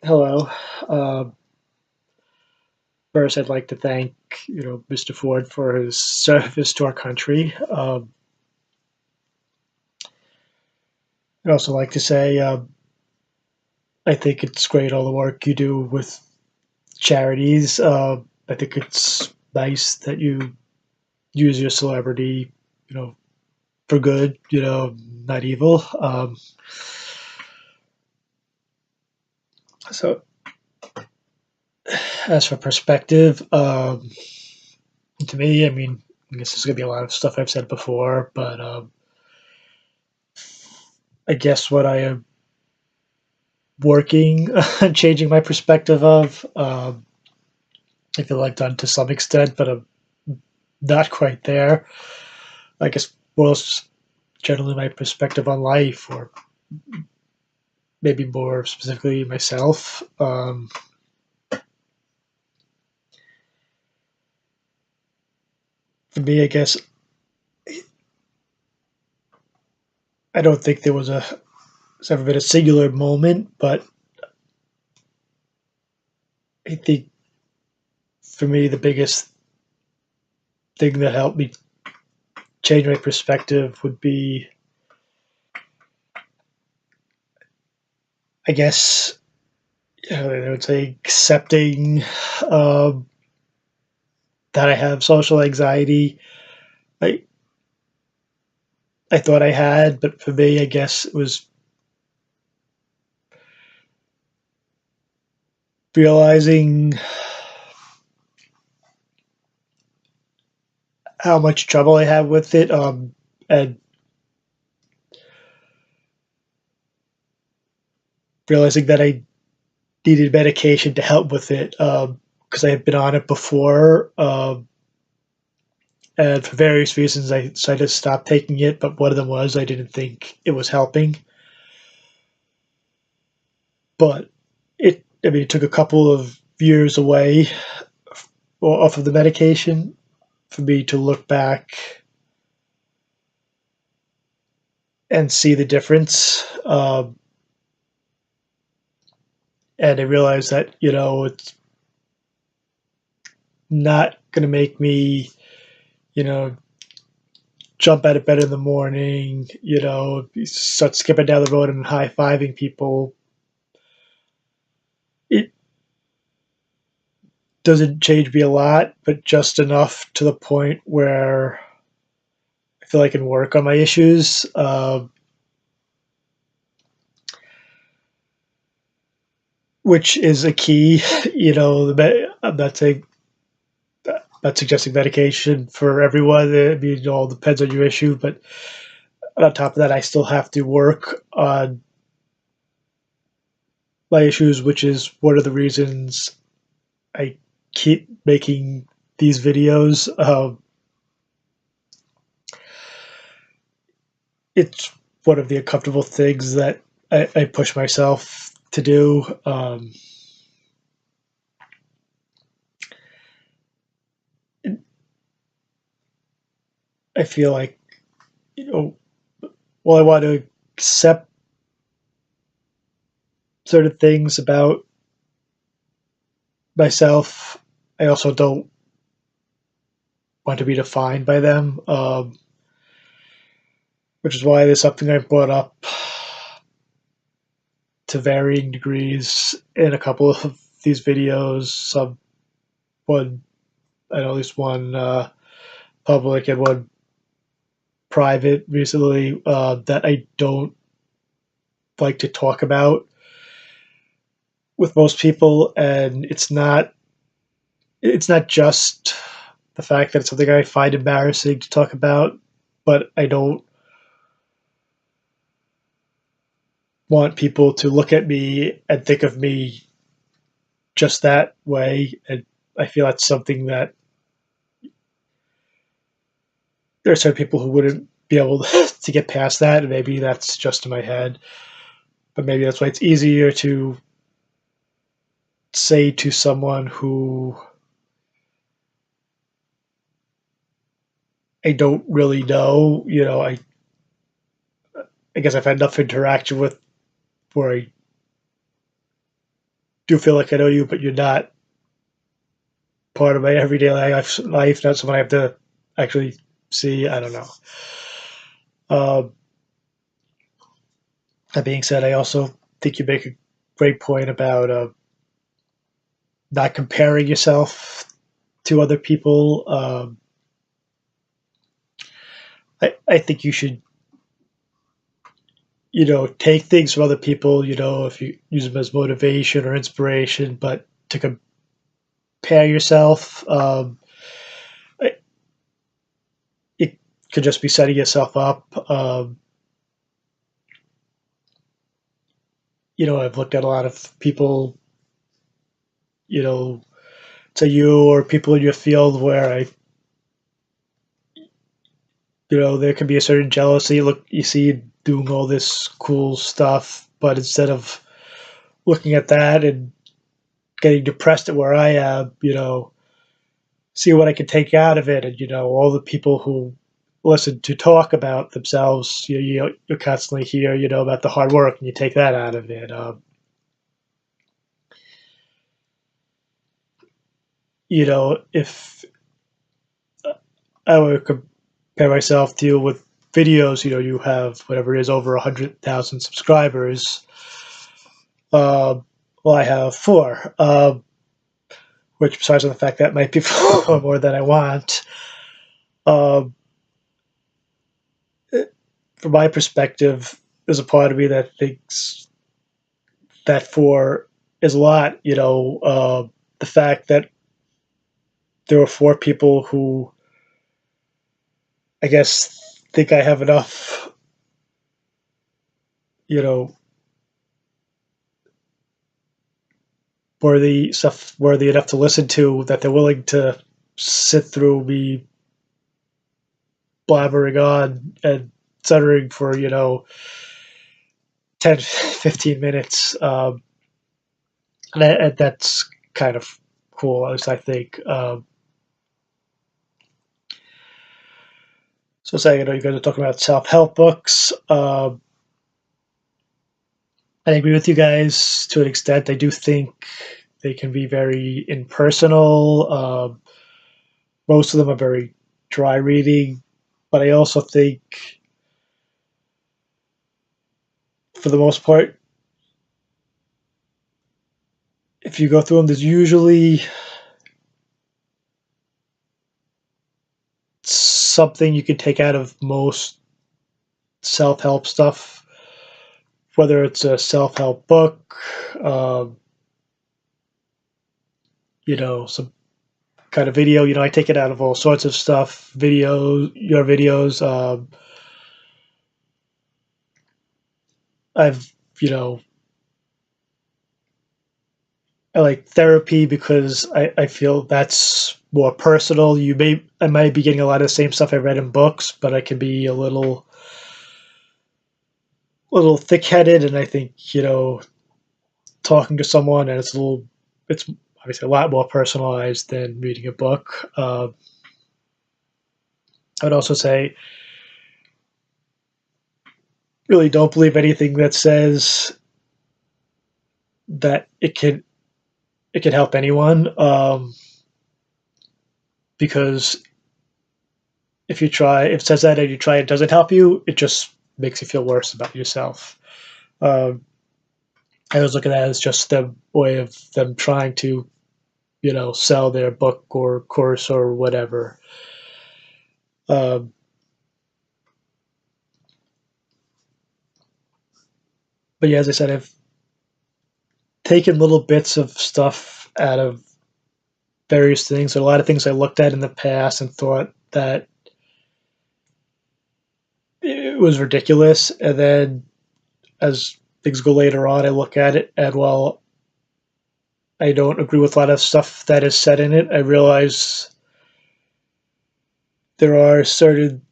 Hello. Uh, First, I'd like to thank Mr. Ford for his service to our country. I'd also like to say I think it's great all the work you do with charities. I think it's nice that you use your celebrity, for good. Not evil. So, as for perspective, to me, I mean, I guess there's gonna be a lot of stuff I've said before, but I guess what I am working on changing my perspective of. I feel like done to some extent, but I'm not quite there. I guess most generally my perspective on life, or maybe more specifically myself. For me, I guess I don't think there's ever been a singular moment, but I think for me the biggest thing that helped me change my perspective would be, I guess, I would say accepting um, that I have social anxiety. I I thought I had, but for me, I guess it was realizing how much trouble I have with it, and realizing that I needed medication to help with it, because I had been on it before, and for various reasons I decided to stop taking it. But one of them was I didn't think it was helping. But I mean, it took a couple of years away or off of the medication for me to look back and see the difference. And I realized that it's not going to make me you know jump out of bed in the morning, start skipping down the road and high fiving people. It doesn't change me a lot, but just enough to the point where I feel I can work on my issues, which is a key. I'm not saying, not suggesting medication for everyone. I mean, it all depends on your issue, but on top of that, I still have to work on my issues, which is one of the reasons I keep making these videos. It's one of the uncomfortable things that I push myself to do. I feel like, while I want to accept certain things about myself, I also don't want to be defined by them, which is why there's something I brought up to varying degrees in a couple of these videos. One, I know at least one public and one private recently, that I don't like to talk about with most people, and it's not just the fact that it's something I find embarrassing to talk about, but I don't want people to look at me and think of me just that way. And I feel that's something that there are certain people who wouldn't be able to get past that, and maybe that's just in my head. But maybe that's why it's easier to say to someone who I don't really know. I guess I've had enough interaction with where I do feel like I know you, but you're not part of my everyday life. Not someone I have to actually see. I don't know. Um, that being said, I also think you make a great point about not comparing yourself to other people. I think you should, take things from other people, if you use them as motivation or inspiration, but to compare yourself, it could just be setting yourself up. I've looked at a lot of people, you know, to you or people in your field where there can be a certain jealousy. Look, you see doing all this cool stuff, but instead of looking at that and getting depressed at where I am, see what I can take out of it. And, all the people who listen to talk about themselves, you constantly hear, about the hard work, and you take that out of it. If I would compare myself to you with videos, you have whatever it is, over 100,000 subscribers. Well, I have four, which besides the fact that might be more than I want, um, from my perspective, there's a part of me that thinks that four is a lot. The fact that there are four people who, I guess, think I have enough, you know, worthy enough to listen to, that they're willing to sit through me blabbering on and stuttering for 10, 15 minutes. And that's kind of cool, at least I think. So saying, you guys are talking about self-help books. I agree with you guys to an extent. I do think they can be very impersonal. Most of them are very dry reading, but I also think, for the most part, if you go through them, there's usually something you can take out of most self-help stuff, whether it's a self-help book, um, some kind of video. I take it out of all sorts of stuff, your videos. I've, I like therapy because I feel that's more personal. I might be getting a lot of the same stuff I read in books, but I can be a little thick-headed, and I think, talking to someone, and it's obviously a lot more personalized than reading a book. I would also say, really don't believe anything that says that it can help anyone, because if it says that and you try, it doesn't help you, it just makes you feel worse about yourself. Um, I always look at that as just the way of them trying to, sell their book or course or whatever. Um, but yeah, as I said, I've taken little bits of stuff out of various things. There are a lot of things I looked at in the past and thought that it was ridiculous, and then as things go later on, I look at it and, well, I don't agree with a lot of stuff that is said in it. I realize there are certain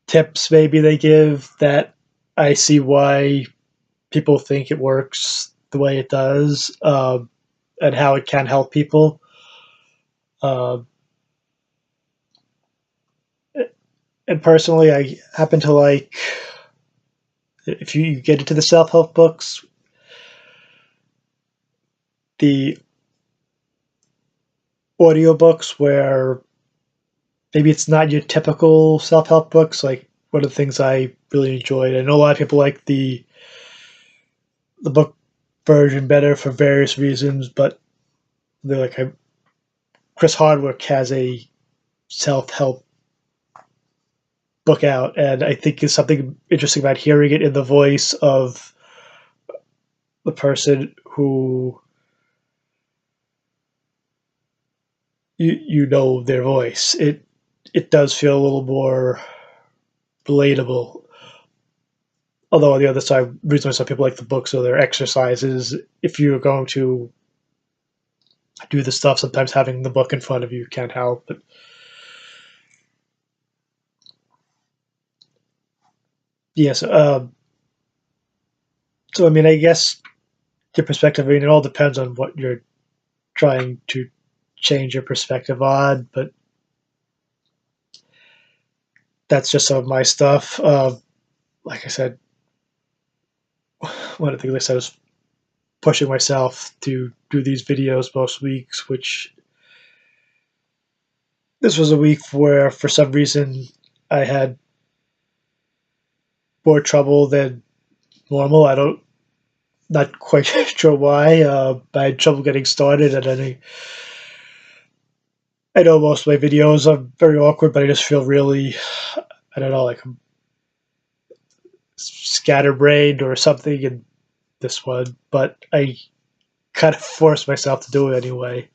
tips maybe they give that I see why people think it works the way it does, and how it can help people. Uh, and personally, I happen to like, if you get into the self help books, the audiobooks where maybe it's not your typical self-help books. Like one of the things I really enjoyed. I know a lot of people like the book version better for various reasons, but they're like Chris Hardwick has a self-help book out, and I think there's something interesting about hearing it in the voice of the person who you know their voice. It does feel a little more relatable. Although on the other side, the reason why some people like the books or their exercises, if you're going to do the stuff, sometimes having the book in front of you can't help. But yes, so I mean, I guess your perspective. I mean, it all depends on what you're trying to change your perspective on. But that's just some of my stuff. Like I said, one of the things I said is pushing myself to do these videos most weeks, which this was a week where for some reason I had more trouble than normal. I don't not quite sure why. I had trouble getting started, and then I know most of my videos are very awkward, but I just feel really, I don't know, like I'm scatterbrained or something in this one. But I kind of forced myself to do it anyway.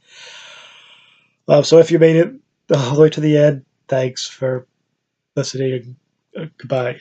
So if you made it all the way to the end, thanks for listening. Goodbye.